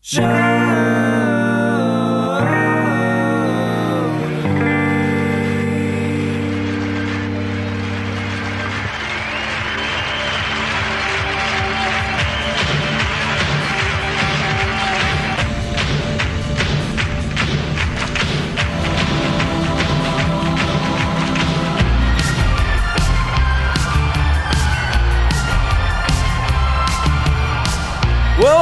Well,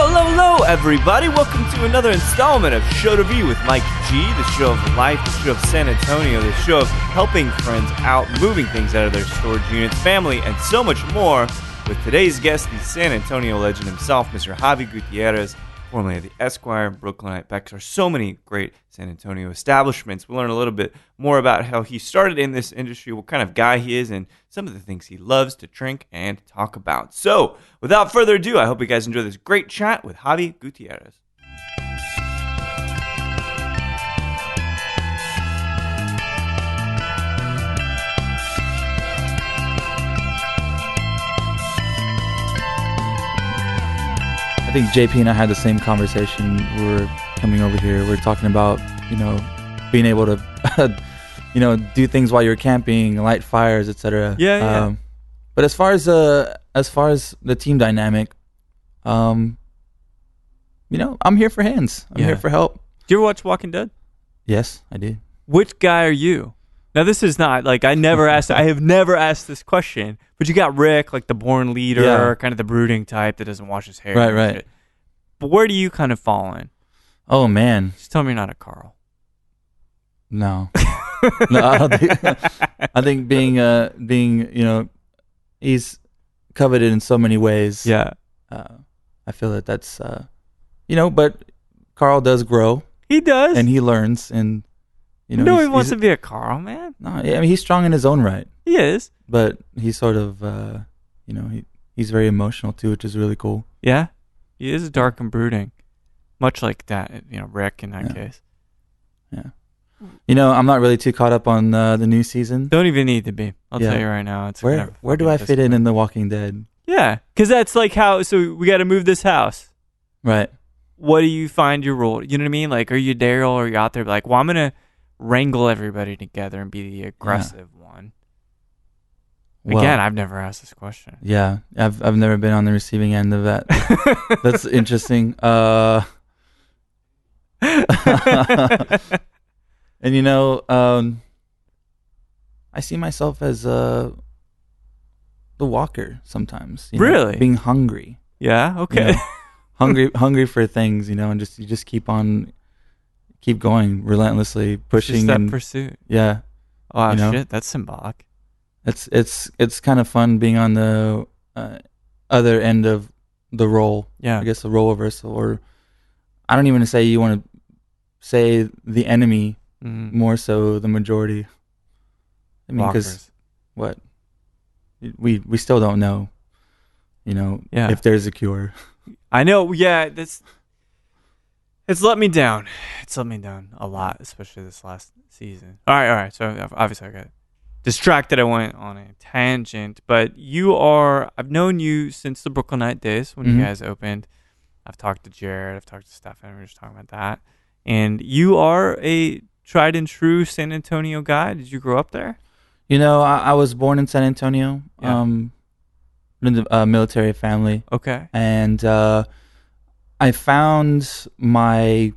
hello, everybody. Welcome to another installment of Show to Be with Mike G, the show of life, the show of San Antonio, the show of helping friends out, moving things out of their storage units, family, and so much more. With today's guest, the San Antonio legend himself, Mr. Javi Gutierrez, formerly of the Esquire, Brooklynite, Becker, so many great San Antonio establishments. We'll learn a little bit more about how he started in this industry, what kind of guy he is, and some of the things he loves to drink and talk about. So, without further ado, I hope you guys enjoy this great chat with Javi Gutierrez. I think JP and I had the same conversation. We were coming over here. We were talking about, being able to, do things while you're camping, light fires, etc. Yeah. But as far as the team dynamic, I'm here for hands. I'm here for help. Do you ever watch Walking Dead? Yes, I do. Which guy are you? Now, this is not, I have never asked this question, but you got Rick, like the born leader, kind of the brooding type that doesn't wash his hair. Right. Shit. But where do you kind of fall in? Oh, man. Just tell me you're not a Carl. No. No, I don't think, I think being, he's coveted in so many ways. Yeah. I feel that's, but Carl does grow. He does. And he learns, and, he wants to be a Carl, man. No, I mean, he's strong in his own right. He is. But he's sort of, he's very emotional too, which is really cool. Yeah. He is dark and brooding. Much like that, Rick in that case. Yeah. I'm not really too caught up on the new season. Don't even need to be. I'll tell you right now. It's where do I fit in The Walking Dead? Yeah. Because that's like so we got to move this house. Right. What do you find your role? You know what I mean? Like, are you Daryl, or are you out there like, well, I'm going to wrangle everybody together and be the aggressive one? Again, I've never asked this question. Yeah, I've never been on the receiving end of that. That's interesting. And I see myself as the walker sometimes. Really? Being hungry. Yeah. Okay. Hungry for things, and you just keep going relentlessly, pushing. Just that and pursuit. Yeah. Oh shit, that's symbolic. It's kind of fun being on the other end of the role. Yeah. I guess the role reversal, or I don't even say you want to say the enemy, more so the majority. I mean, because what we still don't know, if there's a cure. I know. Yeah, it's let me down. It's let me down a lot, especially this last season. All right. So obviously I got distracted. I went on a tangent, but I've known you since the Brooklynite days when you guys opened. I've talked to Jared, I've talked to Stefan, we're just talking about that. And you are a tried and true San Antonio guy. Did you grow up there? I was born in San Antonio, in a military family. Okay. And I found my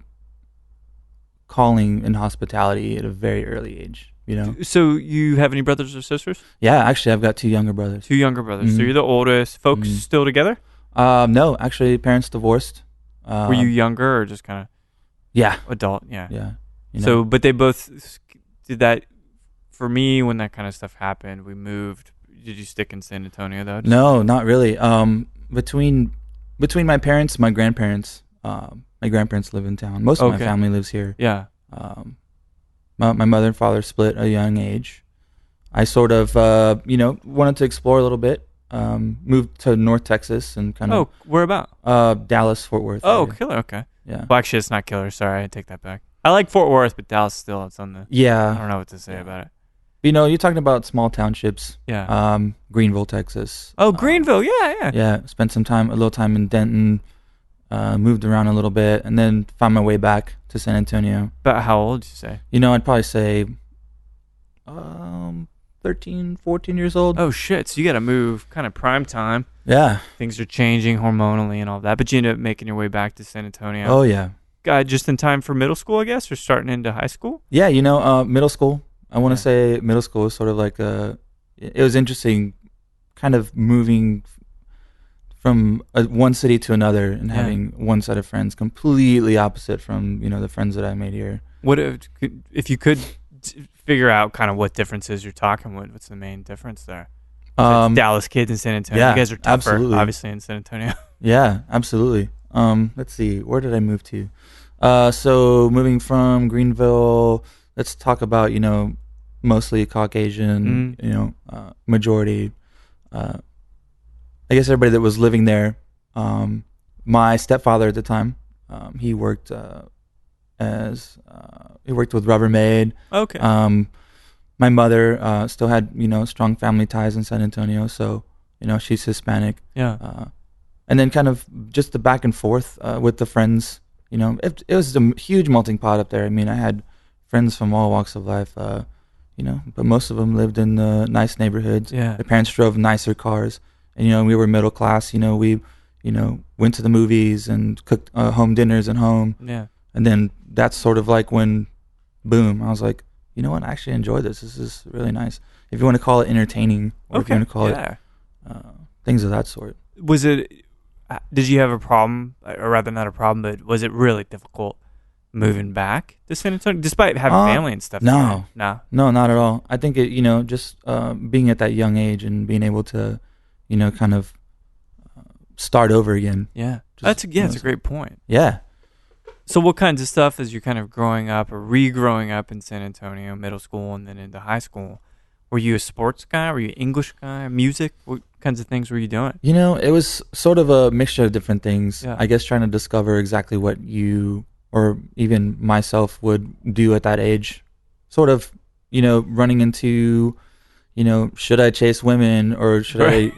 calling in hospitality at a very early age. So you have any brothers or sisters? Yeah, actually, I've got two younger brothers. So you're the oldest. Folks still together? No, actually, parents divorced. Were you younger or just kind of? Yeah. Adult, yeah. Yeah. So, but they both did that. For me, when that kind of stuff happened, we moved. Did you stick in San Antonio though? No, not really. Between my parents, my grandparents live in town. Most of my family lives here. Yeah. My mother and father split at a young age. I sort of, wanted to explore a little bit. Moved to North Texas and kind of. Oh, where about? Dallas, Fort Worth. Oh, area. killer. Okay. Yeah. Well, actually, it's not killer. Sorry, I take that back. I like Fort Worth, but Dallas still, it's on the. Yeah. I don't know what to say about it. You're talking about small townships. Yeah. Greenville, Texas. Oh, Greenville. Yeah. Yeah. Spent a little time in Denton. moved around a little bit, and then found my way back to San Antonio. About how old did you say? I'd probably say 13, 14 years old. Oh, shit. So you got to move kind of prime time. Yeah. Things are changing hormonally and all that, but you end up making your way back to San Antonio. Oh, yeah. Just in time for middle school, I guess, or starting into high school? Yeah, middle school. I want to say middle school was sort of like it was interesting kind of moving from one city to another and having one set of friends completely opposite from, the friends that I made here. What if you could figure out kind of what differences you're talking with? What's the main difference there? Dallas kids in San Antonio. Yeah, you guys are tougher, absolutely. obviously, in San Antonio. Yeah, absolutely. Let's see. Where did I move to? So moving from Greenville, let's talk about, mostly Caucasian, majority. I guess everybody that was living there. My stepfather at the time, he worked he worked with Rubbermaid. Okay. My mother still had, strong family ties in San Antonio, so, she's Hispanic. Yeah. And then kind of just the back and forth with the friends. It was a huge melting pot up there. I mean, I had friends from all walks of life, but most of them lived in nice neighborhoods. Yeah. Their parents drove nicer cars. And, we were middle class. We, went to the movies and cooked home dinners at home. Yeah. And then that's sort of like when, boom, I was like, you know what? I actually enjoy this. This is really nice. If you want to call it entertaining, or if you want to call it things of that sort. Did you have a problem, or rather not a problem, but was it really difficult moving back to San Antonio, despite having family and stuff? No, not at all. I think it, just being at that young age and being able to, kind of start over again. Yeah, it's a great point. Yeah. So what kinds of stuff as you're kind of growing up or re-growing up in San Antonio, middle school and then into high school? Were you a sports guy? Were you an English guy? Music? What kinds of things were you doing? It was sort of a mixture of different things. Yeah. I guess trying to discover exactly what you or even myself would do at that age. Sort of, running into, should I chase women or should I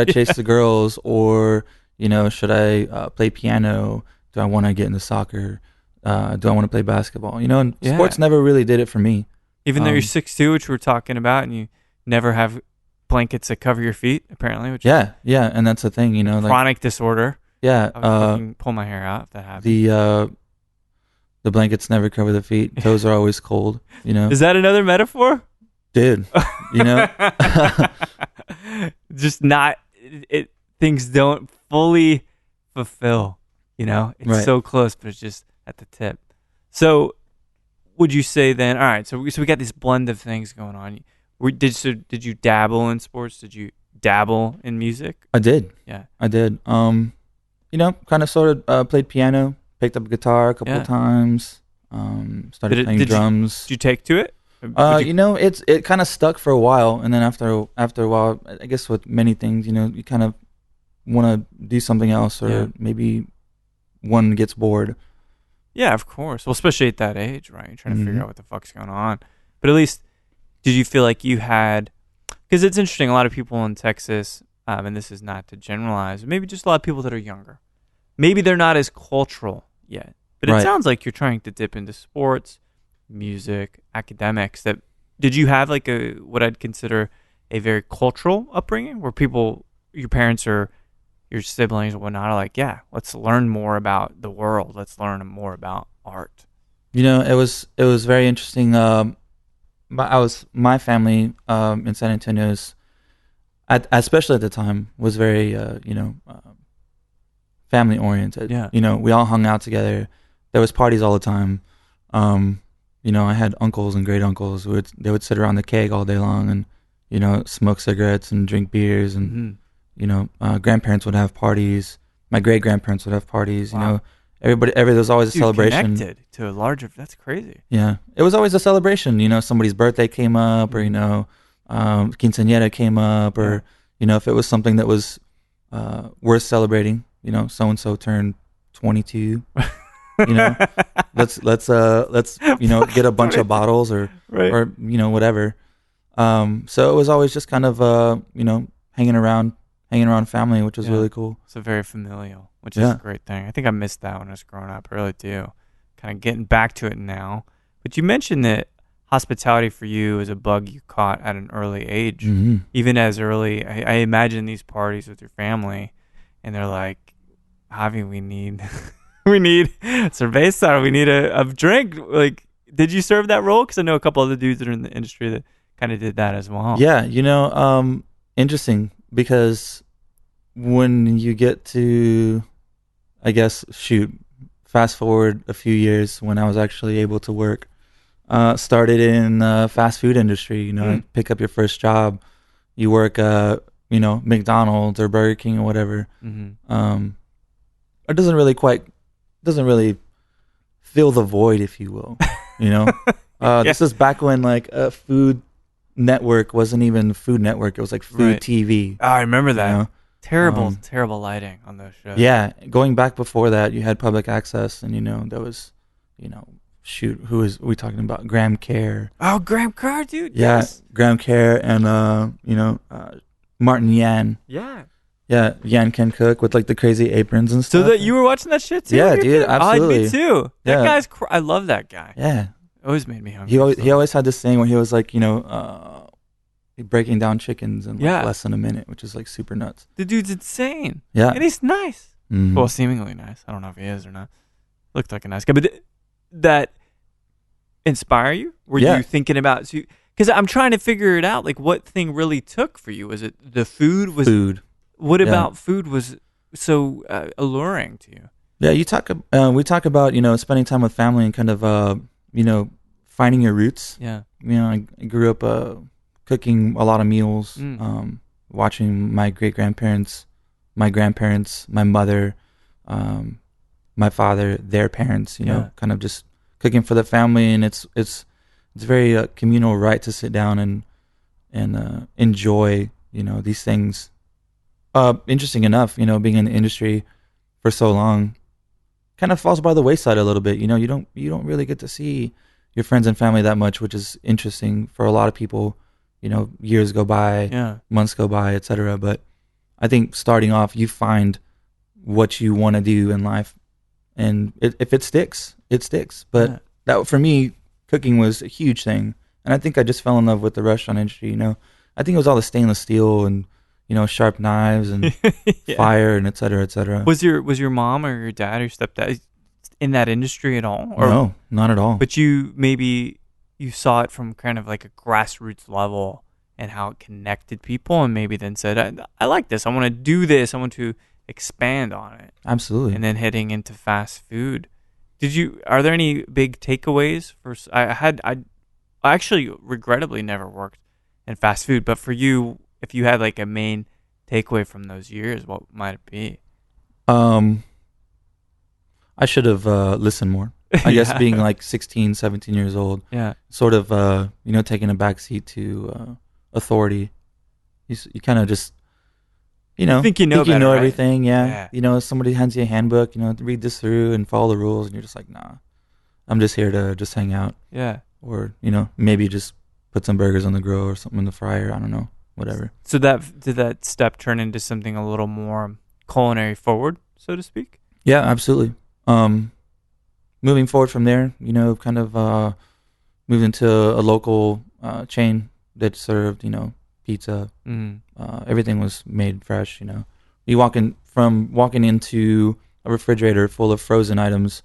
chase the girls, or, should I play piano? Do I want to get into soccer? Do I want to play basketball? And sports never really did it for me. Even though you're 6'2", which we're talking about, and you never have blankets that cover your feet, apparently. Which yeah, and that's the thing, chronic disorder. Yeah. I would pull my hair out if that happened. The blankets never cover the feet. Toes are always cold, Is that another metaphor? Dude, Just not, things don't fully fulfill, It's right. so close, but it's just at the tip. So would you say then, all right, so we got this blend of things going on. Did you dabble in sports? Did you dabble in music? I did. Yeah. I did. Kind of sort of played piano, picked up a guitar a couple of times, started playing drums. Did you take to it? It kind of stuck for a while, and then after a while, I guess with many things, you kind of want to do something else, or maybe one gets bored. Yeah, of course. Well, especially at that age, right? You're trying to figure out what the fuck's going on. But at least, did you feel like you had... Because it's interesting, a lot of people in Texas, and this is not to generalize, maybe just a lot of people that are younger. Maybe they're not as cultural yet. But it sounds like you're trying to dip into sports, music, academics. Did you have like what I'd consider a very cultural upbringing, where your parents or your siblings or whatnot are like, yeah, let's learn more about the world. Let's learn more about art. It was very interesting. My family in San Antonio especially at the time, was very family oriented. Yeah. We all hung out together. There was parties all the time. I had uncles and great uncles they would sit around the keg all day long and smoke cigarettes and drink beers, and grandparents would have parties. My great grandparents would have parties. Wow. There was always a celebration. Connected to a larger. That's crazy. Yeah, it was always a celebration. Somebody's birthday came up, or quinceañera came up, or if it was something that was worth celebrating. So and so turned 22. Let's get a bunch of bottles or whatever. So it was always just kind of hanging around, hanging around family, which is really cool. So very familial, which is a great thing. I think I missed that when I was growing up. I really do. Kind of getting back to it now. But you mentioned that hospitality for you is a bug you caught at an early age. Mm-hmm. Even as early, I imagine these parties with your family, and they're like, Javi, we need we need cerveza, we need a drink. Like, did you serve that role? Because I know a couple other dudes that are in the industry that kind of did that as well. Yeah, interesting, because when you get to, I guess, fast forward a few years when I was actually able to work, started in fast food industry, pick up your first job, you work, McDonald's or Burger King or whatever. Mm-hmm. It doesn't really fill the void, if you will, This is back when like a Food Network wasn't even Food Network. It was like Food TV. Oh, I remember that. Terrible lighting on those shows. Yeah. Going back before that, you had public access, and, there was, who is we talking about? Graham Kerr. Oh, Graham Kerr, dude. Yeah. Yes. Graham Kerr and, Martin Yan. Yeah. Yeah, Yan Can Cook with like the crazy aprons and stuff. So that you were watching that shit too? Yeah, dude, absolutely. Me too. That guy's. I love that guy. Yeah, always made me hungry. He always had this thing where he was like, breaking down chickens in like less than a minute, which is like super nuts. The dude's insane. Yeah, and he's nice. Mm-hmm. Well, seemingly nice. I don't know if he is or not. Looked like a nice guy, but that inspire you? Were you thinking about? Because I'm trying to figure it out. Like, what thing really took for you? Was it the food? Food. What about food was so alluring to you? Yeah, we talk about, spending time with family and kind of, finding your roots. Yeah. I grew up cooking a lot of meals, watching my great-grandparents, my grandparents, my mother, my father, their parents, kind of just cooking for the family. And it's very communal, right, to sit down and enjoy, these things. Interesting enough, being in the industry for so long kind of falls by the wayside a little bit. You don't really get to see your friends and family that much, which is interesting for a lot of people. Years go by, months go by, etc. But I think starting off, you find what you want to do in life, and if it sticks, it sticks. But that, for me, cooking was a huge thing, and I think I just fell in love with the restaurant industry. I think it was all the stainless steel and sharp knives and fire and et cetera, et cetera. Was your mom or your dad or your stepdad in that industry at all? Or, no, not at all. But you saw it from kind of like a grassroots level and how it connected people, and maybe then said, I like this. I want to do this. I want to expand on it. Absolutely. And then heading into fast food. Are there any big takeaways? I actually regrettably never worked in fast food, but for you, if you had like a main takeaway from those years, what might it be? I should have listened more. I guess being like 16, 17 years old. Yeah. Sort of, taking a backseat to authority. You kind of just, think you know better, right? everything. Yeah. Somebody hands you a handbook, read this through and follow the rules, and you're just like, nah, I'm just here to just hang out. Yeah. Or, maybe just put some burgers on the grill or something in the fryer. I don't know. Whatever. So did that step turn into something a little more culinary forward, so to speak? Yeah, absolutely. Moving forward from there, kind of moved into a local chain that served, pizza. Everything was made fresh. You walking into a refrigerator full of frozen items,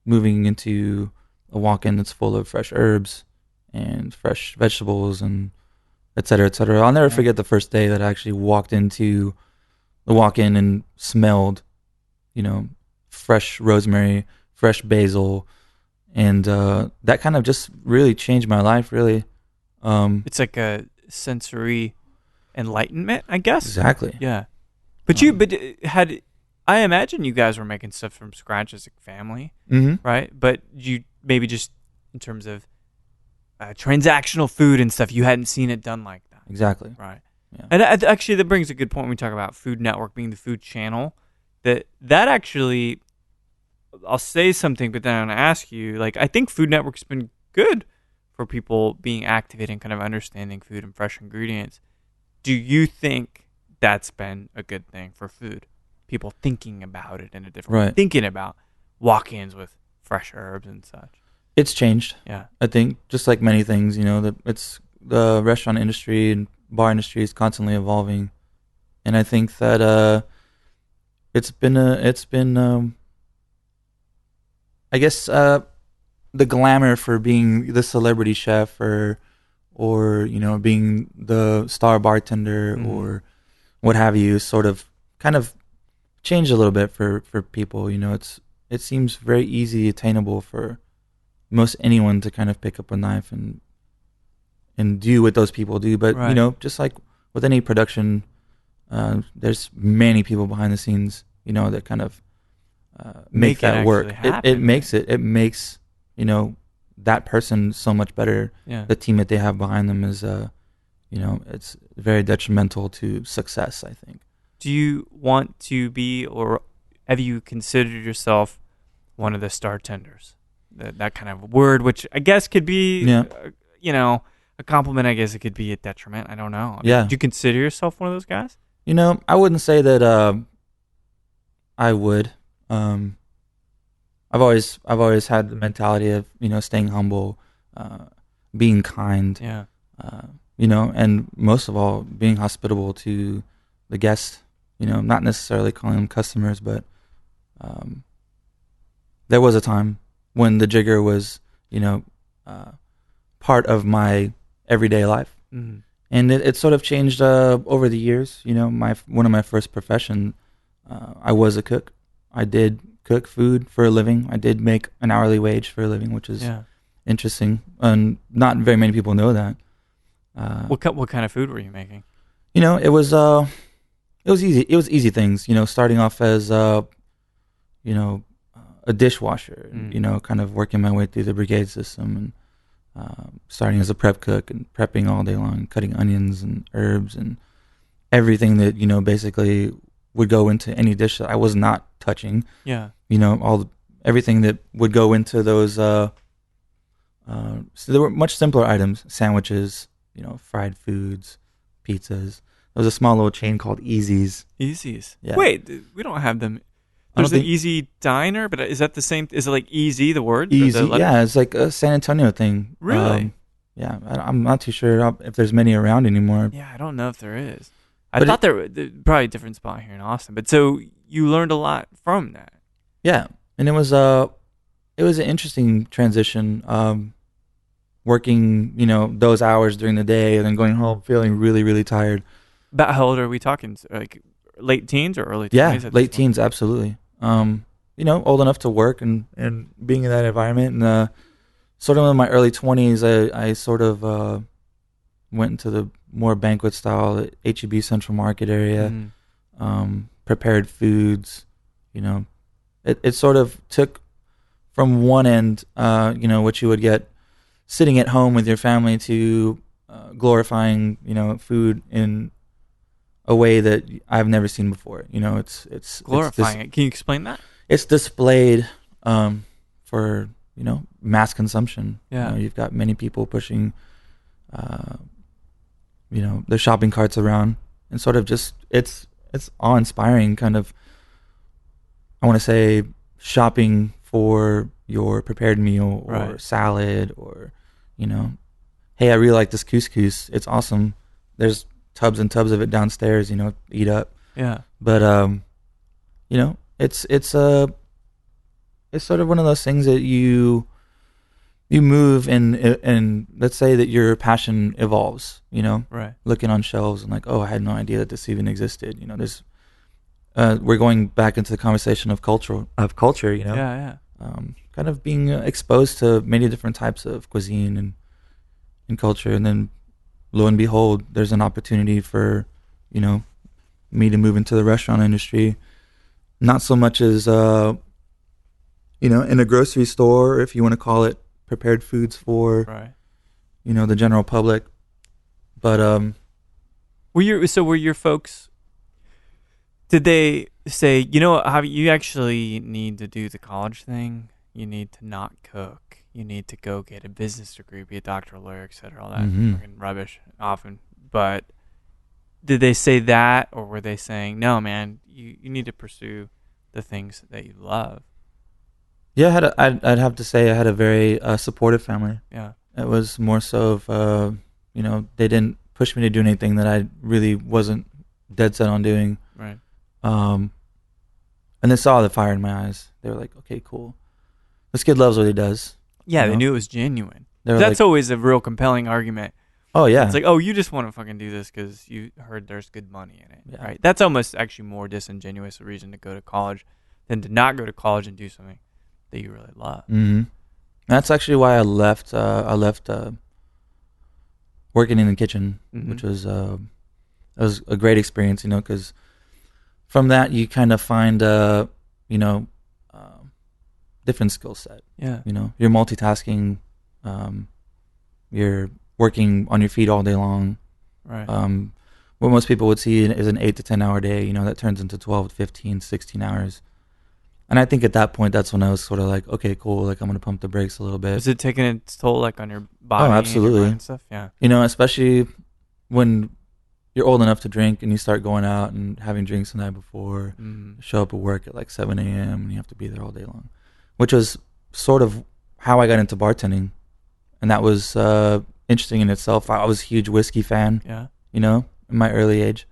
moving into a walk-in that's full of fresh herbs and fresh vegetables and et cetera, et cetera. I'll never forget the first day that I actually walked into the walk-in and smelled, fresh rosemary, fresh basil, and that kind of just really changed my life, really. It's like a sensory enlightenment, I guess. Exactly. Yeah. But I imagine you guys were making stuff from scratch as a family, right? But you maybe just in terms of transactional food and stuff, you hadn't seen it done like that. Exactly. Right. Yeah. And actually, that brings a good point when we talk about Food Network being the food channel. That actually, I'll say something, but then I'm going to ask you, like, I think Food Network's been good for people being activated and kind of understanding food and fresh ingredients. Do you think that's been a good thing for food. People thinking about it in a different way. Right. Thinking about walk-ins with fresh herbs and such. It's changed. Yeah. I think just like many things, it's the restaurant industry and bar industry is constantly evolving, and I think that it's been I guess the glamour for being the celebrity chef or being the star bartender or what have you sort of kind of changed a little bit for people. It seems very easy attainable for most anyone to kind of pick up a knife and do what those people do. But Right. just like with any production, there's many people behind the scenes, that kind of make Make it that work. actually It happen, makes right? it makes that person so much better. Yeah. The team that they have behind them is it's very detrimental to success, I think. Do you want to be, or have you considered yourself one of the star tenders? That kind of word, which I guess could be, Yeah. A compliment. I guess it could be a detriment. I don't know. Yeah. Do you consider yourself one of those guys? I wouldn't say that I would. I've always had the mentality of staying humble, being kind, Yeah. and most of all being hospitable to the guests. Not necessarily calling them customers, but there was a time when the jigger was part of my everyday life, and it sort of changed over the years. One of my first profession, I was a cook. I did cook food for a living. I did make an hourly wage for a living, which is interesting, and not very many people know that. What kind of food were you making? It was easy. It was easy things. Starting off as a dishwasher, and, kind of working my way through the brigade system, and starting as a prep cook and prepping all day long, cutting onions and herbs and everything that basically would go into any dish that I was not touching. Yeah. Everything that would go into those. So there were much simpler items: sandwiches, fried foods, pizzas. There was a small little chain called Easy's. Easy's. Yeah. Wait, we don't have them. There's an Easy Diner, but is that the same? Is it like Easy, the word? Easy, The yeah, it's like a San Antonio thing. Really? Yeah, I'm not too sure if there's many around anymore. Yeah, I don't know if there is. I thought there was probably a different spot here in Austin. But so you learned a lot from that. Yeah, and it was an interesting transition. Working, those hours during the day and then going home feeling really, really tired. About how old are we talking? Like late teens or early 20s? Yeah, late teens, absolutely. Old enough to work and being in that environment. And sort of in my early 20s, I sort of went into the more banquet style, HEB Central Market area, prepared foods. It sort of took from one end, what you would get sitting at home with your family to glorifying, food in a way that I've never seen before. It's glorifying it. Can you explain that? It's displayed for mass consumption. Yeah. You've got many people pushing their shopping carts around, and sort of just it's awe-inspiring. Kind of, I want to say, shopping for your prepared meal or salad, or hey, I really like this couscous. It's awesome. There's tubs and tubs of it downstairs. Eat up. Yeah. But it's sort of one of those things that you move and let's say that your passion evolves. Right. Looking on shelves and like, oh, I had no idea that this even existed. There's we're going back into the conversation of culture. Yeah. Kind of being exposed to many different types of cuisine and culture, and then lo and behold, there's an opportunity for me to move into the restaurant industry. Not so much as in a grocery store, if you want to call it prepared foods for the general public, but were your folks, did they say, Javi, you actually need to do the college thing, you need to not cook, you need to go get a business degree, be a doctor, a lawyer, etc., all that fucking rubbish often, but did they say that, or were they saying, no, man, you need to pursue the things that you love? Yeah, I'd have to say I had a very supportive family. Yeah. It was more so of, they didn't push me to do anything that I really wasn't dead set on doing. Right. And they saw the fire in my eyes. They were like, okay, cool. This kid loves what he does. Yeah, they knew it was genuine. That's like, always a real compelling argument. Oh, yeah. It's like, oh, you just want to fucking do this because you heard there's good money in it. Yeah. Right? That's almost actually more disingenuous a reason to go to college than to not go to college and do something that you really love. Mm-hmm. That's actually why I left. Working in the kitchen, which was it was a great experience, because from that you kind of find different skill set. Yeah. You're multitasking. You're working on your feet all day long. Right. What most people would see is an 8 to 10 hour day, that turns into 12, 15, 16 hours. And I think at that point, that's when I was sort of like, okay, cool. Like, I'm going to pump the brakes a little bit. Is it taking its toll, like, on your body? Oh, absolutely. And your mind and stuff? Yeah. Especially when you're old enough to drink and you start going out and having drinks the night before, show up at work at like 7 a.m. and you have to be there all day long, which was sort of how I got into bartending. And that was interesting in itself. I was a huge whiskey fan, in my early age.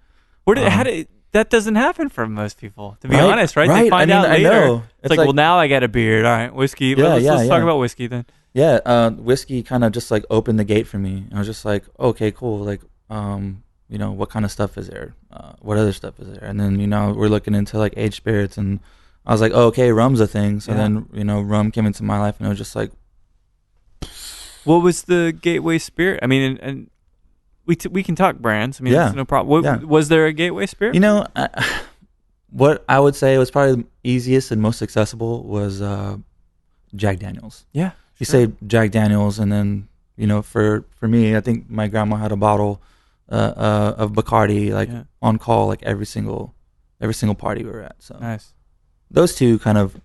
That doesn't happen for most people, to be right, honest, right? Right. They find out later. I know. It's like, well, now I got a beard. All right, whiskey. Let's talk about whiskey then. Yeah, whiskey kind of just like opened the gate for me. I was just like, okay, cool. Like, what kind of stuff is there? What other stuff is there? And then, we're looking into like aged spirits, and I was like, oh, okay, rum's a thing. So then, rum came into my life, and it was just like. What was the gateway spirit? I mean, and we can talk brands. I mean, there's no problem. Was there a gateway spirit? What I would say was probably the easiest and most accessible was Jack Daniels. Yeah. You say Jack Daniels, and then, for me, I think my grandma had a bottle of Bacardi, on call, like every single party we were at. So nice. Those two kind of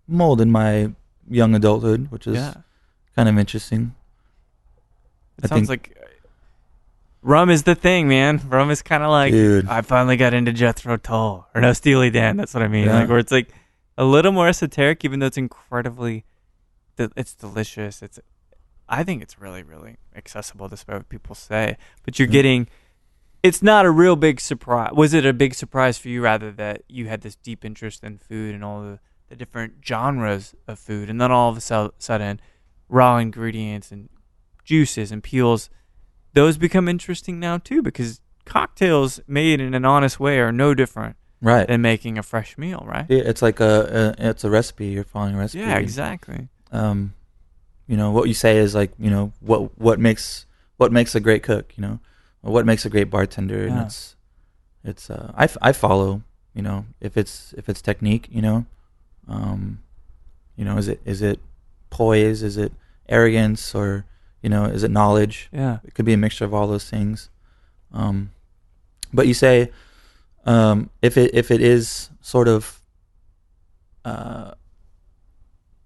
molded my young adulthood, which is kind of interesting. It sounds like rum is the thing, man. Rum is kind of like, dude, I finally got into Jethro Tull or no Steely Dan. That's what I mean. Like, where it's like a little more esoteric, even though it's incredibly, it's delicious. I think it's really, really accessible, despite what people say. But you're getting, it's not a real big surprise. Was it a big surprise for you, rather, that you had this deep interest in food and all the different genres of food, and then all of a sudden, raw ingredients and juices and peels, those become interesting now too, because cocktails made in an honest way are no different than making a fresh meal, right? It's like it's a recipe. You're following a recipe. Yeah, exactly. What you say is like, what makes a great cook, what makes a great bartender, and it's I follow, if it's technique, is it poise, is it arrogance, or is it knowledge? Yeah, it could be a mixture of all those things. But you say, if it is sort of, I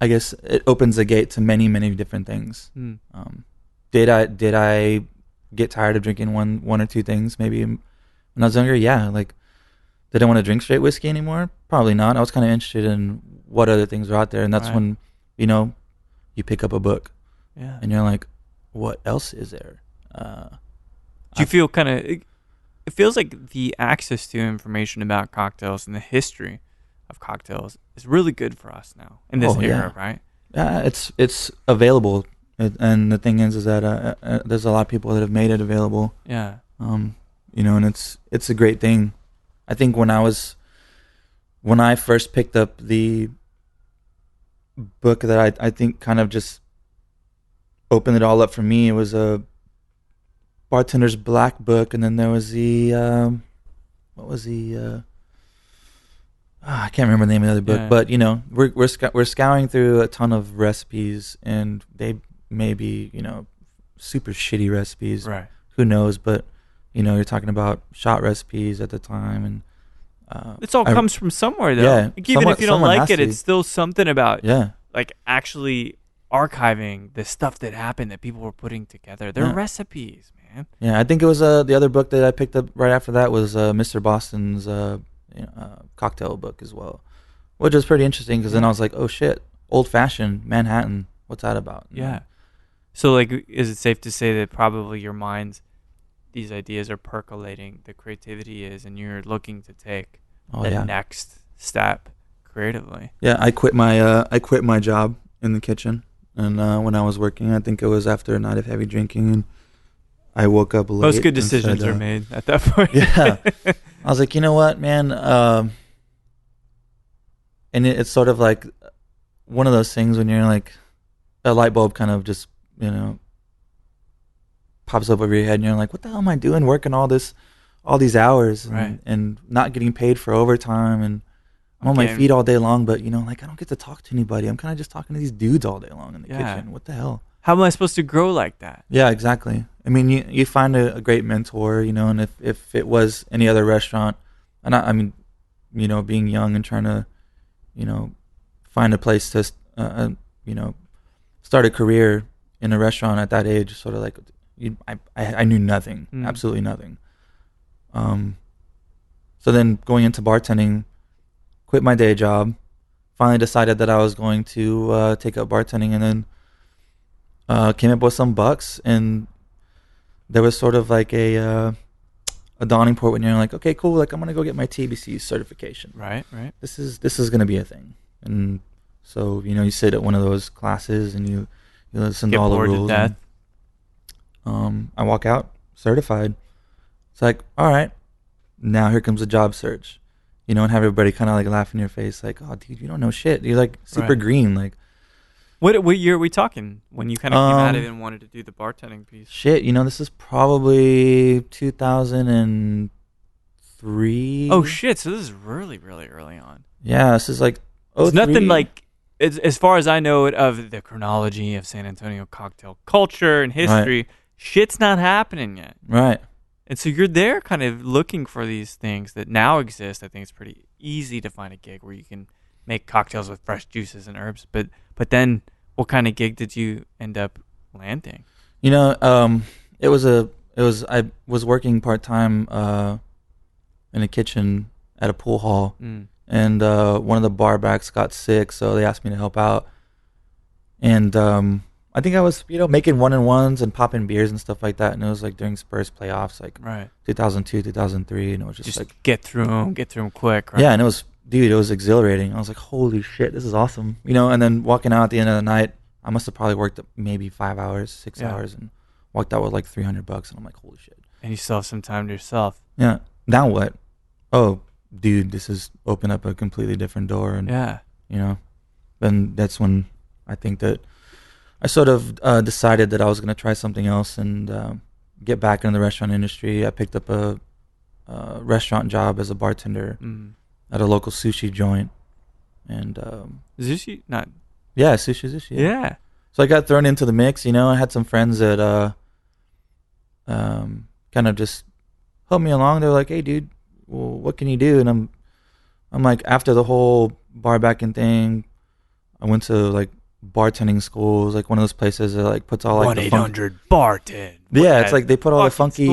guess it opens the gate to many, many different things. Did I get tired of drinking one or two things maybe when I was younger? Yeah. Like, did I want to drink straight whiskey anymore? Probably not. I was kind of interested in what other things are out there, and that's when you pick up a book, and you're like, what else is there? Do you feel kind of? It feels like the access to information about cocktails and the history of cocktails is really good for us now in this era, right? Yeah, it's available, and the thing is that there's a lot of people that have made it available. Yeah. And it's a great thing. I think when I first picked up the book that I think kind of just opened it all up for me, it was a Bartender's Black Book, and then there was the I can't remember the name of the other book, but we're scouring through a ton of recipes, and they may be super shitty recipes, right? Who knows? But you're talking about shot recipes at the time, and it all comes from somewhere, though. Yeah, like, even if you don't like it, it's still something about like actually archiving the stuff that happened that people were putting together. They're recipes, man. man. Yeah, I think it was the other book that I picked up right after that was Mr. Boston's cocktail book as well, which was pretty interesting because then I was like, oh shit, old fashioned Manhattan. What's that about? Yeah. So like, is it safe to say that probably your mind's these ideas are percolating, the creativity is, and you're looking to take the next step creatively? Yeah, I quit my job in the kitchen, and when I was working, I think it was after a night of heavy drinking, and I woke up late. Most good decisions are made at that point. Yeah, I was like, you know what, man, and it's sort of like one of those things when you're like, a light bulb kind of just pops up over your head, and you're like, what the hell am I doing working all these hours and not getting paid for overtime, and I'm on my feet all day long, but like I don't get to talk to anybody. I'm kind of just talking to these dudes all day long in the kitchen. What the hell? How am I supposed to grow like that? Yeah, exactly. I mean, you find a great mentor, and if it was any other restaurant, and I mean, being young and trying to, find a place to, start a career in a restaurant at that age, sort of like, I knew nothing, absolutely nothing. So then going into bartending, quit my day job, finally decided that I was going to take up bartending, and then came up with some bucks, and there was sort of like a dawning point when you're like, okay, cool, like I'm gonna go get my TBC certification. Right. This is gonna be a thing, and so you sit at one of those classes and you listen to all the rules. Get bored to death. I walk out certified. It's like, all right, now here comes the job search, and have everybody kind of like laugh in your face, like, oh, dude, you don't know shit. You're like super green, like. What year are we talking when you kind of came out of it and wanted to do the bartending piece? Shit, this is probably 2003. Oh shit! So this is really, really early on. Yeah, this is like. It's nothing like, as far as I know it, of the chronology of San Antonio cocktail culture and history. Right. Shit's not happening yet. Right. And so you're there, kind of looking for these things that now exist. I think it's pretty easy to find a gig where you can make cocktails with fresh juices and herbs. But then, what kind of gig did you end up landing? I was working part-time in a kitchen at a pool hall, and one of the bar backs got sick, so they asked me to help out. And I think I was making 1-on-1s and popping beers and stuff like that, and it was like during Spurs playoffs, like 2002, 2003, and it was just like get through them quick. Right? Yeah, and it was exhilarating. I was like, holy shit, this is awesome. And then walking out at the end of the night, I must have probably worked maybe 5 hours, 6 hours, and walked out with like $300, and I'm like, holy shit. And you still have some time to yourself. Yeah. Now what? Oh, dude, this has opened up a completely different door. And then that's when I think that I sort of decided that I was going to try something else and get back into the restaurant industry. I picked up a restaurant job as a bartender at a local sushi joint. And sushi? Not. Yeah, sushi. Yeah. So I got thrown into the mix. I had some friends that kind of just helped me along. They were like, hey, dude, well, what can you do? And I'm like, after the whole bar backing thing, I went to like bartending schools, like one of those places that like puts all like 1-800 bartend. Yeah, it's like they put all the funky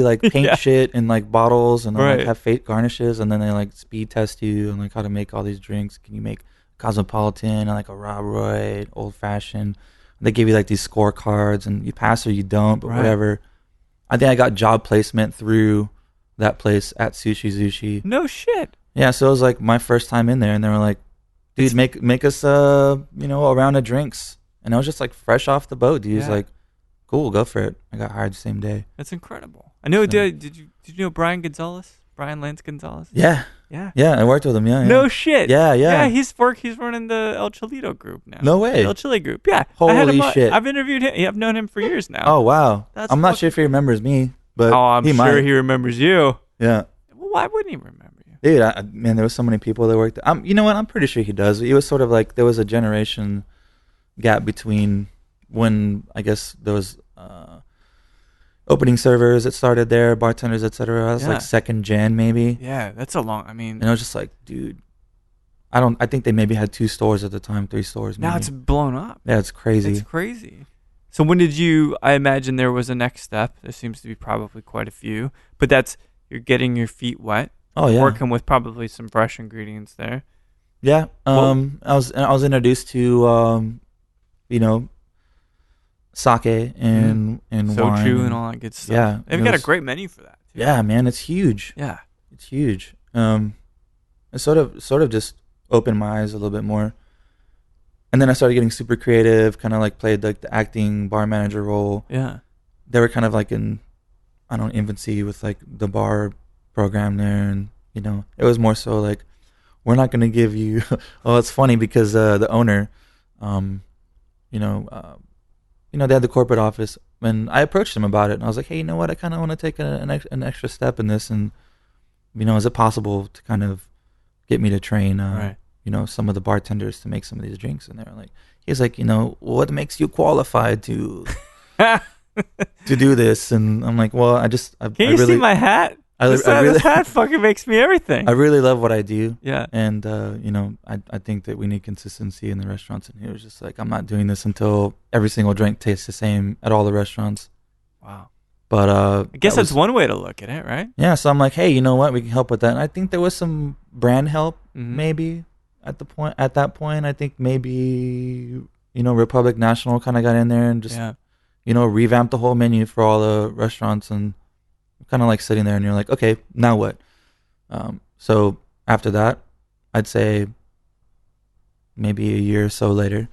like paint shit in like bottles, and like have fake garnishes, and then they like speed test you and like how to make all these drinks. Can you make Cosmopolitan and like a Rob Roy, old fashioned? They give you like these scorecards, and you pass or you don't, but whatever. I think I got job placement through that place at Sushi. No shit. Yeah, so it was like my first time in there, and they were like, dude, make us a round of drinks. And I was just like fresh off the boat, dude. He's like, cool, go for it. I got hired the same day. That's incredible. I know. So, did you know Brian Lance Gonzalez? Yeah, I worked with him. Yeah. No shit. Yeah. He's running the El Cholito group now. No way. The El Chile group. Yeah. Holy shit. I've interviewed him. I've known him for years now. Oh wow. I'm not sure if he remembers me, but I'm sure he remembers you. Yeah. Well, why wouldn't he remember you? Dude, man, there was so many people that worked. You know what? I'm pretty sure he does. It was sort of like there was a generation gap between when I guess there was opening servers that started there, bartenders, etc. I was like second gen maybe. Yeah, that's a long. And I was just like, dude, I think they maybe had 2 stores at the time, 3 stores. Maybe. Now it's blown up. Yeah, it's crazy. It's crazy. So when did you? I imagine there was a next step. There seems to be probably quite a few, but you're getting your feet wet. Oh yeah, working with probably some fresh ingredients there. Yeah, I was introduced to sake and soju wine and all that good stuff. Yeah, They've got a great menu for that too. Yeah, man, it's huge. Yeah, it's huge. It sort of just opened my eyes a little bit more, and then I started getting super creative. Kind of like played like the acting bar manager role. Yeah, they were kind of like in infancy with like the bar program there, and it was more so like, we're not going to give you well, it's funny because the owner they had the corporate office, and I approached him about it, and I was like, hey, you know what, I kind of want to take an extra step in this, and is it possible to kind of get me to train some of the bartenders to make some of these drinks? And they're like, he's like, what makes you qualified to to do this? And I'm like, well, can you see my hat? This hat fucking makes me everything. I really love what I do. Yeah. And, I think that we need consistency in the restaurants. And he was just like, I'm not doing this until every single drink tastes the same at all the restaurants. Wow. But I guess that's one way to look at it, right? Yeah. So I'm like, hey, you know what? We can help with that. And I think there was some brand help maybe at that point. I think maybe, Republic National kind of got in there and just, revamped the whole menu for all the restaurants, and kind of like sitting there and you're like, okay, now what? So after that, I'd say maybe a year or so later,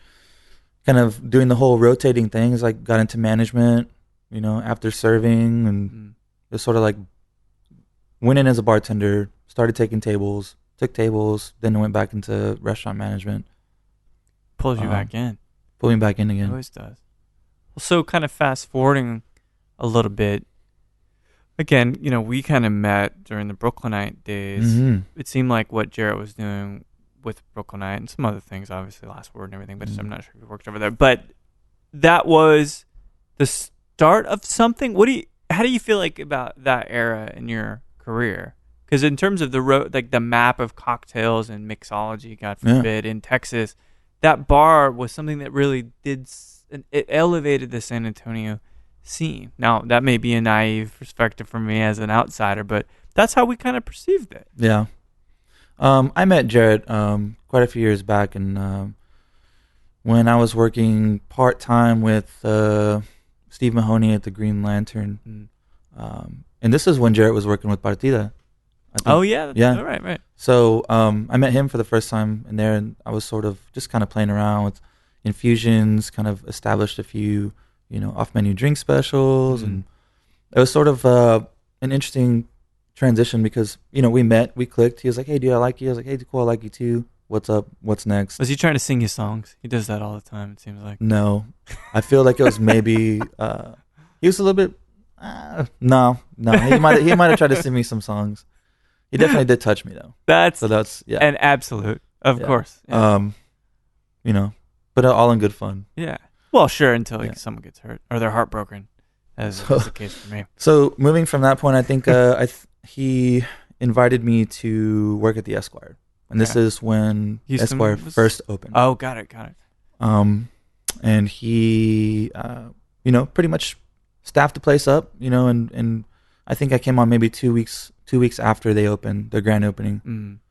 kind of doing the whole rotating things, like got into management, after serving, and it was sort of like went in as a bartender, started taking tables, took tables, then went back into restaurant management. Pulls you back in. Pull me back in again. It always does. Well, so kind of fast forwarding a little bit, again, we kind of met during the Brooklynite days. Mm-hmm. It seemed like what Jarrett was doing with Brooklynite and some other things, obviously Last Word and everything, but I'm not sure if he worked over there. But that was the start of something. How do you feel like about that era in your career? Because in terms of the map of cocktails and mixology, God forbid, in Texas, that bar was something that really it elevated the San Antonio scene. Now, that may be a naive perspective for me as an outsider, but that's how we kind of perceived it. Yeah. I met Jarrett quite a few years back, and when I was working part-time with Steve Mahoney at the Green Lantern. And this is when Jarrett was working with Partida. Oh, yeah. Yeah. Oh, right. So I met him for the first time in there, and I was sort of just kind of playing around with infusions, kind of established a few off-menu drink specials, and it was sort of an interesting transition because we clicked. He was like, "Hey, dude, I like you." I was like, "Hey, cool, I like you too. What's up? What's next?" Was he trying to sing you songs? He does that all the time, it seems like. No, I feel like it was maybe he was a little bit. No, he might have tried to sing me some songs. He definitely did touch me though. That's an absolute, of course. Yeah. But all in good fun. Yeah. Well, sure, until someone gets hurt or they're heartbroken, as is the case for me. So moving from that point, I think he invited me to work at the Esquire, and this is when Esquire first opened. Oh, got it. And he, pretty much staffed the place up, and I think I came on maybe 2 weeks after they opened, their grand opening.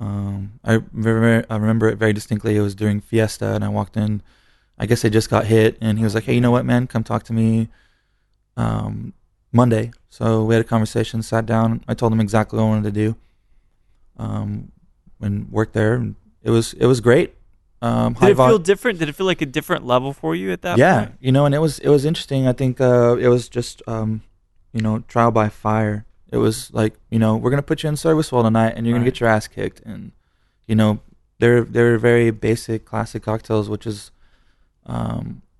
I remember it very distinctly. It was during Fiesta, and I walked in. I guess I just got hit, and he was like, "Hey, you know what, man? Come talk to me Monday." So we had a conversation, sat down. I told him exactly what I wanted to do, and worked there. And it was great. Did it feel different? Did it feel like a different level for you at that point? Yeah, and it was interesting. I think it was just trial by fire. It was like, we're going to put you in service well tonight, and you're going to get your ass kicked. And, they're very basic, classic cocktails, which is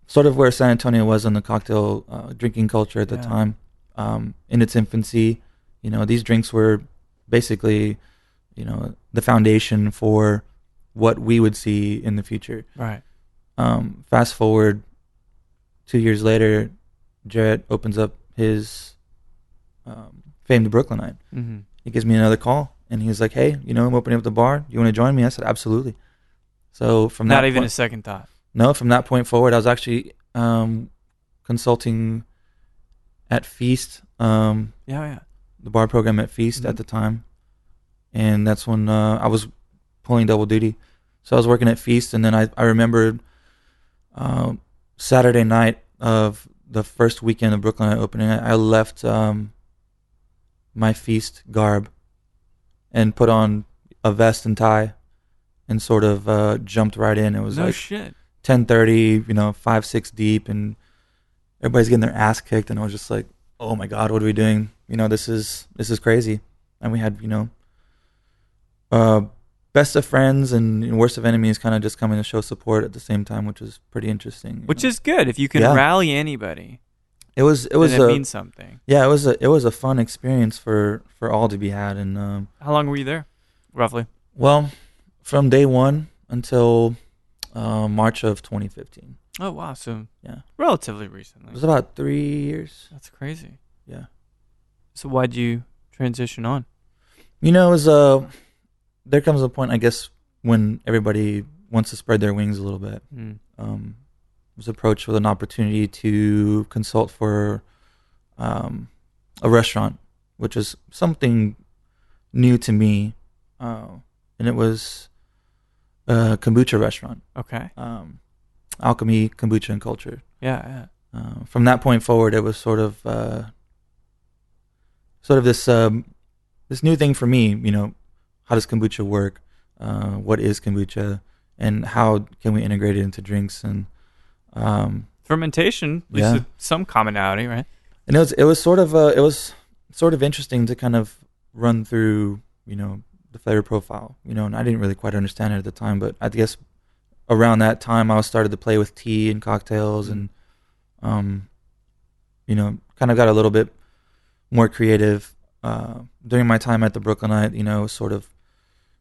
sort of where San Antonio was in the cocktail drinking culture at the time. In its infancy, these drinks were basically, the foundation for what we would see in the future. Right. Fast forward 2 years later, Jarrett opens up his famed Brooklynite. Mm-hmm. He gives me another call, and he's like, "Hey, I'm opening up the bar. You want to join me?" I said, "Absolutely." So from not even a second thought. No, from that point forward, I was actually consulting at Feast. Yeah. The bar program at Feast at the time, and that's when I was pulling double duty. So I was working at Feast, and then I remembered Saturday night of the first weekend of Brooklynite opening, I left my Feast garb and put on a vest and tie and sort of jumped right in. It was like shit. 10:30, 5-6 deep, and everybody's getting their ass kicked, and I was just like, oh my God, what are we doing? This is crazy. And we had, best of friends and worst of enemies kind of just coming to show support at the same time, which was pretty interesting. Which is good if you can rally anybody. It means something. Yeah, it was a fun experience for all to be had. And how long were you there, roughly? Well, from day one until March of 2015. Oh wow, so yeah, relatively recently. It was about 3 years. That's crazy. Yeah. So why'd you transition on? It was there comes a point, I guess, when everybody wants to spread their wings a little bit. Was approached with an opportunity to consult for a restaurant, which is something new to me, and it was a kombucha restaurant. Okay. Alchemy, kombucha, and culture. Yeah. From that point forward, it was sort of this new thing for me. How does kombucha work? What is kombucha, and how can we integrate it into drinks? And fermentation, at least with some commonality, right? And it was sort of interesting to kind of run through, the flavor profile, and I didn't really quite understand it at the time, but I guess around that time I started to play with tea and cocktails and, kind of got a little bit more creative. During my time at the Brooklynite, sort of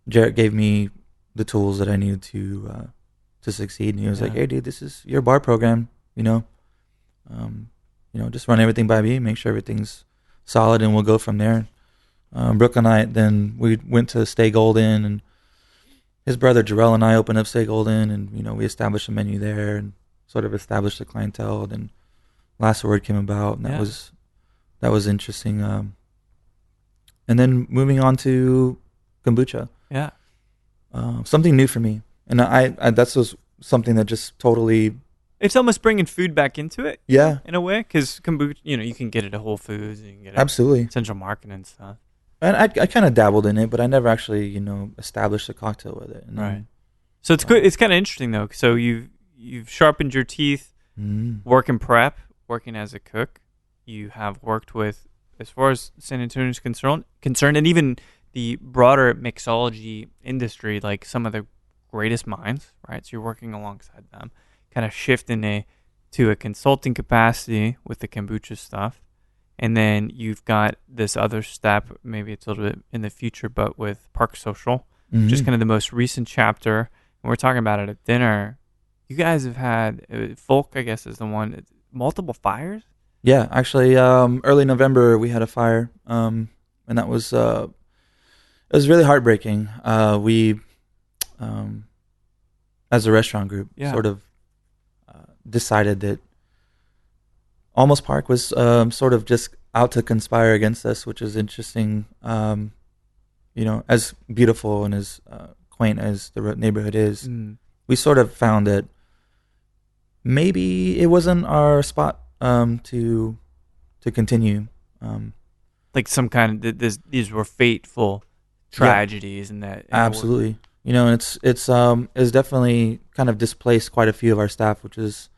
Jarrett gave me the tools that I needed to succeed, and he was like, "Hey, dude, this is your bar program. Just run everything by me, make sure everything's solid, and we'll go from there." Brooklynite, then we went to Stay Golden, and his brother Jarrell and I opened up Stay Golden, and we established a menu there and sort of established a clientele. Then Last Word came about, and that was interesting. And then moving on to kombucha. Yeah. Something new for me. And I that's was something that just totally... It's almost bringing food back into it. Yeah. In a way, because kombucha, you can get it at Whole Foods. You can get it absolutely at Central Market and stuff. And I kind of dabbled in it, but I never actually, established a cocktail with it. And right. So it's good. It's kind of interesting, though. So you've sharpened your teeth, working prep, working as a cook. You have worked with, as far as San Antonio is concerned, and even the broader mixology industry, like some of the greatest minds, right? So you're working alongside them, kind of shifting to a consulting capacity with the kombucha stuff. And then you've got this other step, maybe it's a little bit in the future, but with Park Social, which is kind of the most recent chapter. And we're talking about it at dinner. You guys have had, Folk, I guess, is the one, multiple fires? Yeah, actually, early November, we had a fire. And that was, it was really heartbreaking. We, as a restaurant group, sort of decided that Almost Park was sort of just out to conspire against us, which is interesting. As beautiful and as quaint as the neighborhood is, we sort of found that maybe it wasn't our spot to continue. Like some kind of these were fateful tragedies, and that absolutely. And it's definitely kind of displaced quite a few of our staff, which is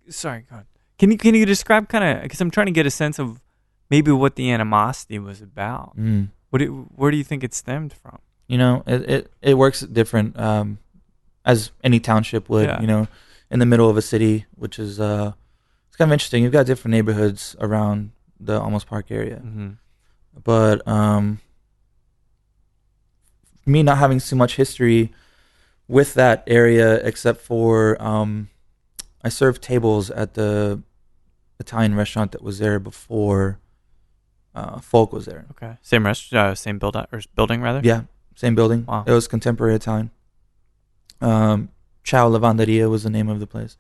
sorry, go on. Can you describe kind of, because I'm trying to get a sense of maybe what the animosity was about. Where do you think it stemmed from? It works different as any township would. In the middle of a city, which is it's kind of interesting. You've got different neighborhoods around the Almost Park area, but me not having too much history with that area, except for I served tables at the Italian restaurant that was there before Folk was there. Okay, same restaurant, same building rather. Yeah, same building. Wow. It was contemporary Italian. Ciao Lavanderia was the name of the place.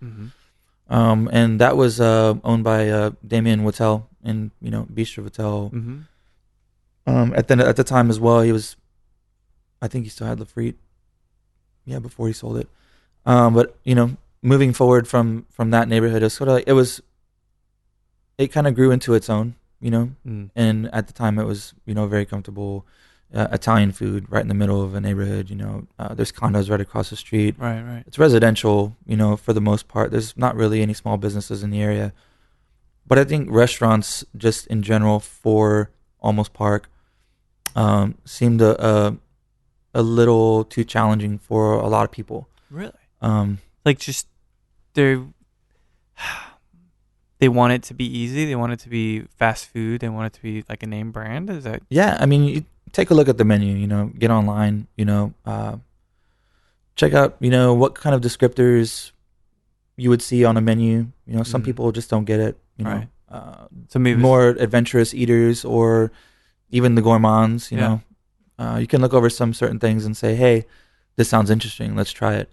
And that was owned by Damien Wattel and Bistro Wattel. At the time as well, I think he still had Lafrite. Yeah, before he sold it. But moving forward from that neighborhood, it kind of grew into its own, and at the time it was very comfortable. Italian food right in the middle of a neighborhood. There's condos right across the street. Right. It's residential, for the most part. There's not really any small businesses in the area. But I think restaurants, just in general, for Almost Park, seemed a little too challenging for a lot of people. Really? Just they want it to be easy. They want it to be fast food. They want it to be like a name brand. Is that? Yeah, I mean, you take a look at the menu. Get online. Check out what kind of descriptors you would see on a menu. Some people just don't get it. Right. So maybe more adventurous eaters or even the gourmands. You can look over some certain things and say, hey, this sounds interesting. Let's try it.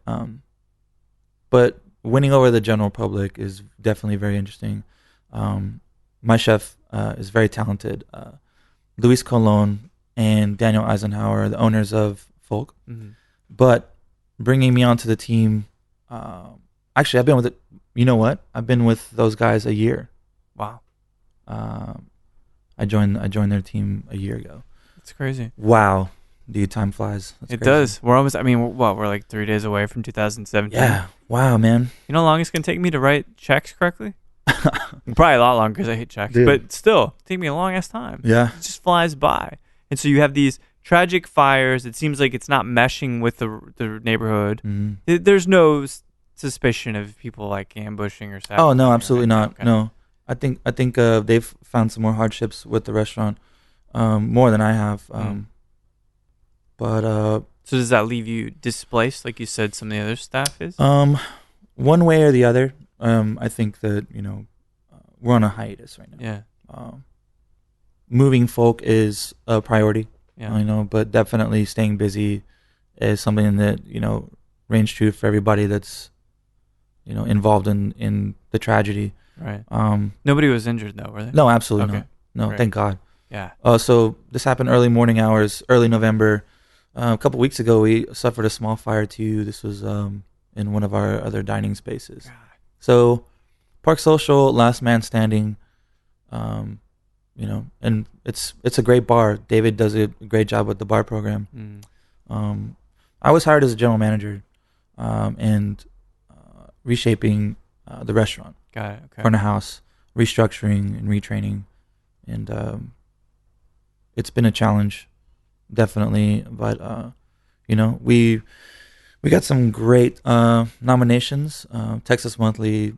But winning over the general public is definitely very interesting. My chef is very talented. Luis Colon and Daniel Eisenhower, the owners of Folk. But bringing me onto the team, actually, I've been with it. You know what? I've been with those guys a year. Wow. I joined their team a year ago. That's crazy. Wow. Dude, time flies. That's it crazy. Does. We're almost, we're like 3 days away from 2017. Yeah. Wow, man. You know how long it's going to take me to write checks correctly? Probably a lot longer because I hate checks. Dude. But still, take me a long ass time. Yeah. It just flies by. And so you have these tragic fires. It seems like it's not meshing with the neighborhood. There's no suspicion of people like ambushing or sabotaging. Oh, no, absolutely not. Okay. No. I think they've found some more hardships with the restaurant, more than I have. But so does that leave you displaced, like you said some of the other staff is? One way or the other. I think that we're on a hiatus right now. Yeah. Moving Folk is a priority. Yeah. But definitely staying busy is something that reigns true for everybody that's involved in the tragedy. Right. Nobody was injured though, were they? No, absolutely Okay. not. No, Great. thank God. Yeah. So this happened early morning hours, early November. A couple weeks ago, we suffered a small fire too. This was in one of our other dining spaces. God. So Park Social, last man standing. And it's a great bar. David does a great job with the bar program. I was hired as a general manager, and reshaping the restaurant. Got it. Okay. Front of house, restructuring and retraining, and it's been a challenge, definitely. But we got some great nominations. Texas Monthly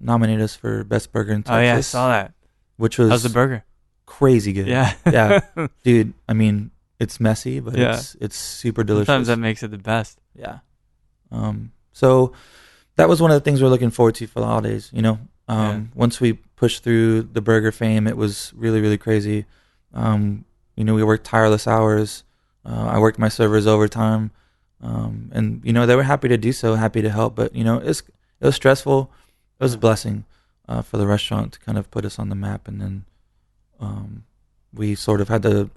nominated us for best burger in Texas. Oh yeah, I saw that. Which was how's the burger? Crazy good. Yeah. Yeah, dude. I mean, it's messy, but it's super delicious. Sometimes that makes it the best. Yeah. So that was one of the things we're looking forward to for the holidays. Once we pushed through the burger fame, it was really, really crazy. We worked tireless hours. I worked my servers overtime, and they were happy to do so, happy to help. But it was stressful. It was a blessing for the restaurant to kind of put us on the map, and then we sort of had to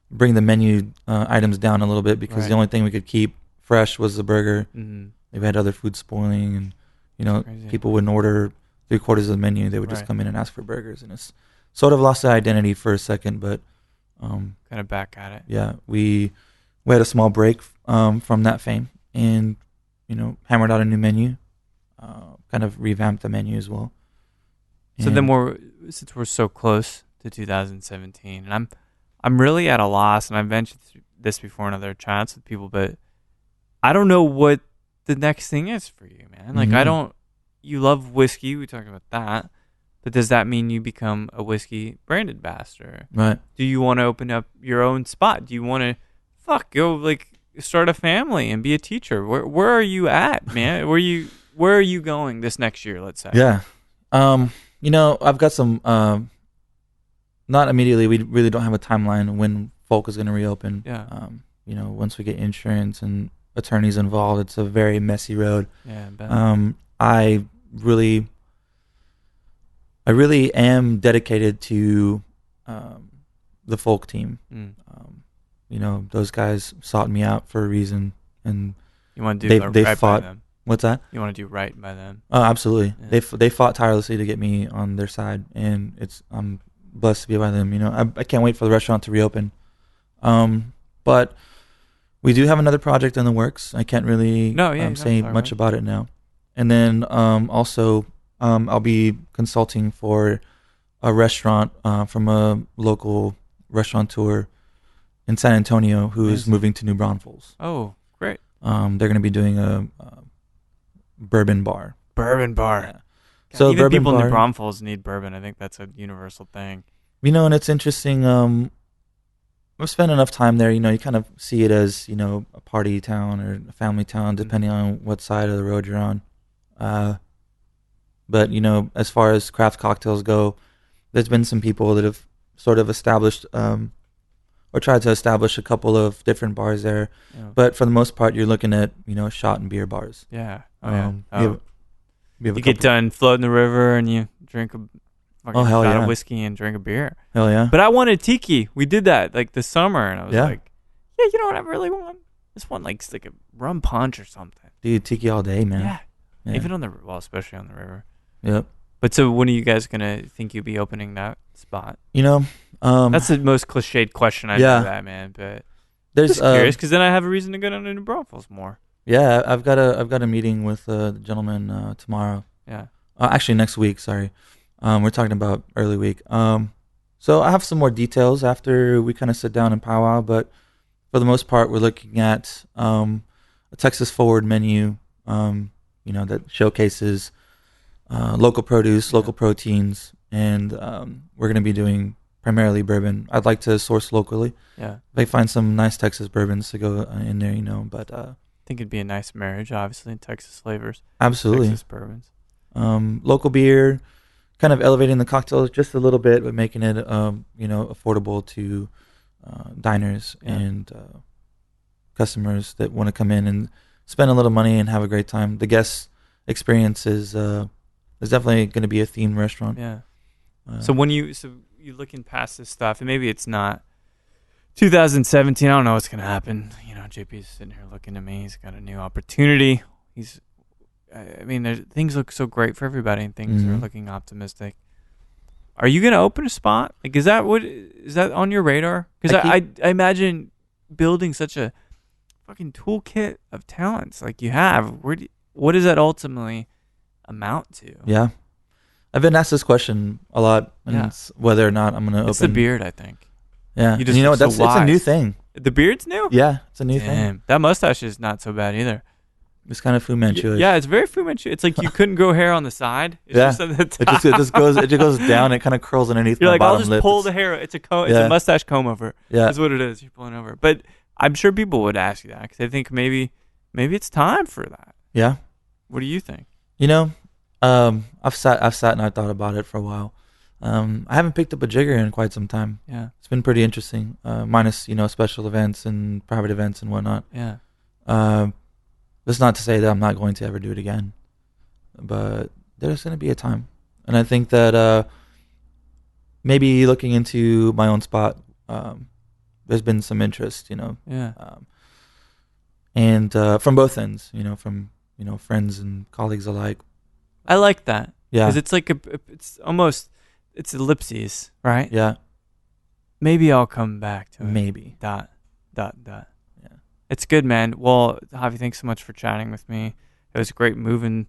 bring the menu items down a little bit because the only thing we could keep fresh was the burger. We had other food spoiling, and people wouldn't order 3/4 of the menu. They would just come in and ask for burgers, and it's sort of lost the identity for a second. But kind of back at it. Yeah, we had a small break from that fame, and hammered out a new menu, kind of revamped the menu as well. So then since we're so close to 2017, and I'm really at a loss, and I've mentioned this before in other chats with people, but I don't know what the next thing is for you, man. Like you love whiskey, we talked about that, but does that mean you become a whiskey brand ambassador? Right. Do you want to open up your own spot? Do you want to go like start a family and be a teacher? Where are you at, man? Where are you going this next year, let's say? Yeah. I've got some not immediately, we really don't have a timeline when Folk is going to reopen. Yeah. Once we get insurance and attorneys involved, it's a very messy road. Yeah, I bet. I really I really am dedicated to the folk team. Those guys sought me out for a reason, and you want to do they right fought. by them. What's that? You want to do right by them. Oh, absolutely. Yeah. They fought tirelessly to get me on their side, and I'm blessed to be by them. I can't wait for the restaurant to reopen. But we do have another project in the works. I can't really say much about it now. And then also I'll be consulting for a restaurant from a local restaurateur in San Antonio who is moving to New Braunfels. Oh, great. They're going to be doing a bourbon bar. Bourbon bar. Yeah. So even people bar, in New Braunfels need bourbon. I think that's a universal thing. And it's interesting. I've spent enough time there. You kind of see it as a party town or a family town, depending on what side of the road you're on. But as far as craft cocktails go, there's been some people that have sort of established or tried to establish a couple of different bars there. Yeah. But for the most part, you're looking at shot and beer bars. Yeah. You get done floating the river and you drink a fucking shot of whiskey and drink a beer. Hell yeah. But I wanted tiki. We did that like this summer, and I was like, yeah, you know what I really want? This one like a rum punch or something. Dude, tiki all day, man. Yeah. Even especially on the river. Yep. But so when are you guys gonna think you'll be opening that spot? That's the most cliched question I know that, man. But there's just curious because then I have a reason to go down to New Braunfels more. Yeah, I've got a meeting with the gentleman tomorrow. Yeah. Actually, next week. Sorry. We're talking about early week. So I have some more details after we kind of sit down and powwow, but for the most part, we're looking at a Texas forward menu, that showcases local produce, local proteins, and we're going to be doing primarily bourbon. I'd like to source locally. Yeah. If I find some nice Texas bourbons to go in there, but I think it'd be a nice marriage, obviously, in Texas flavors. Absolutely. Texas bourbons. Local beer, kind of elevating the cocktails just a little bit, but making it, affordable to diners and customers that want to come in and spend a little money and have a great time. The guest experience is definitely going to be a themed restaurant. Yeah. So you're looking past this stuff, and maybe it's not 2017. I don't know what's going to happen. JP's sitting here looking at me. He's got a new opportunity. Things look so great for everybody, and things are looking optimistic. Are you going to open a spot? Like, is that on your radar? Because I imagine building such a fucking toolkit of talents like you have. What does that ultimately amount to? Yeah, I've been asked this question a lot, and it's whether or not I'm going to open. It's the beard, I think. Yeah, it's a new thing. The beard's new? Yeah, it's a new thing. That mustache is not so bad either. It's kind of Fu Manchu. Yeah, it's very Fu Manchu. It's like you couldn't grow hair on the side. It's just at the top. It just goes down. It kind of curls underneath. You're my like, bottom I'll just lip. pull the hair. It's a mustache comb over. Yeah, that's what it is. You're pulling over. But I'm sure people would ask you that because they think maybe it's time for that. Yeah. What do you think? I've sat and I've thought about it for a while. I haven't picked up a jigger in quite some time. Yeah, it's been pretty interesting. Minus special events and private events and whatnot. Yeah. That's not to say that I'm not going to ever do it again, but there's going to be a time, and I think that maybe looking into my own spot, there's been some interest. Yeah. And from both ends, from friends and colleagues alike. I like that. Yeah, because it's like it's ellipses, right? Yeah. Maybe I'll come back to it. Maybe. ... Yeah. It's good, man. Well, Javi, thanks so much for chatting with me. It was great moving.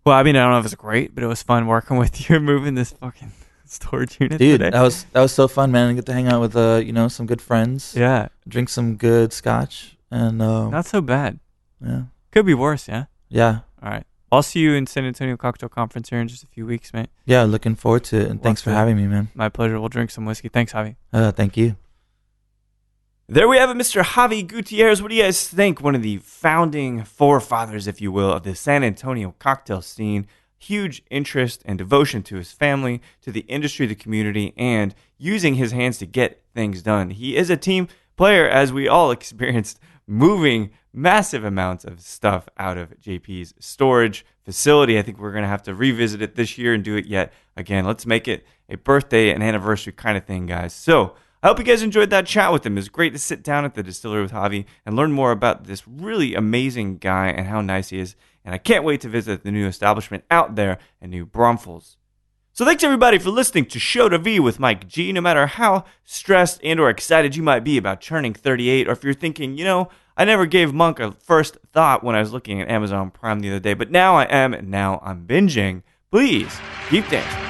Well, I don't know if it was great, but it was fun working with you moving this fucking storage unit. Dude, today. that was so fun, man. I get to hang out with some good friends. Yeah. Drink some good scotch and not so bad. Yeah. Could be worse, yeah? Yeah. All right. I'll see you in San Antonio Cocktail Conference here in just a few weeks, mate. Yeah, looking forward to it, and thanks for having me, man. My pleasure. We'll drink some whiskey. Thanks, Javi. Thank you. There we have it, Mr. Javi Gutierrez. What do you guys think? One of the founding forefathers, if you will, of the San Antonio cocktail scene. Huge interest and devotion to his family, to the industry, the community, and using his hands to get things done. He is a team player, as we all experienced moving massive amounts of stuff out of JP's storage facility. I think we're going to have to revisit it this year and do it yet again. Let's make it a birthday and anniversary kind of thing, guys. So I hope you guys enjoyed that chat with him. It was great to sit down at the distillery with Javi and learn more about this really amazing guy and how nice he is. And I can't wait to visit the new establishment out there in New Braunfels. So thanks everybody for listening to Show to V with Mike G. No matter how stressed and or excited you might be about turning 38, or if you're thinking, I never gave Monk a first thought when I was looking at Amazon Prime the other day, but now I am, and now I'm binging. Please keep dancing.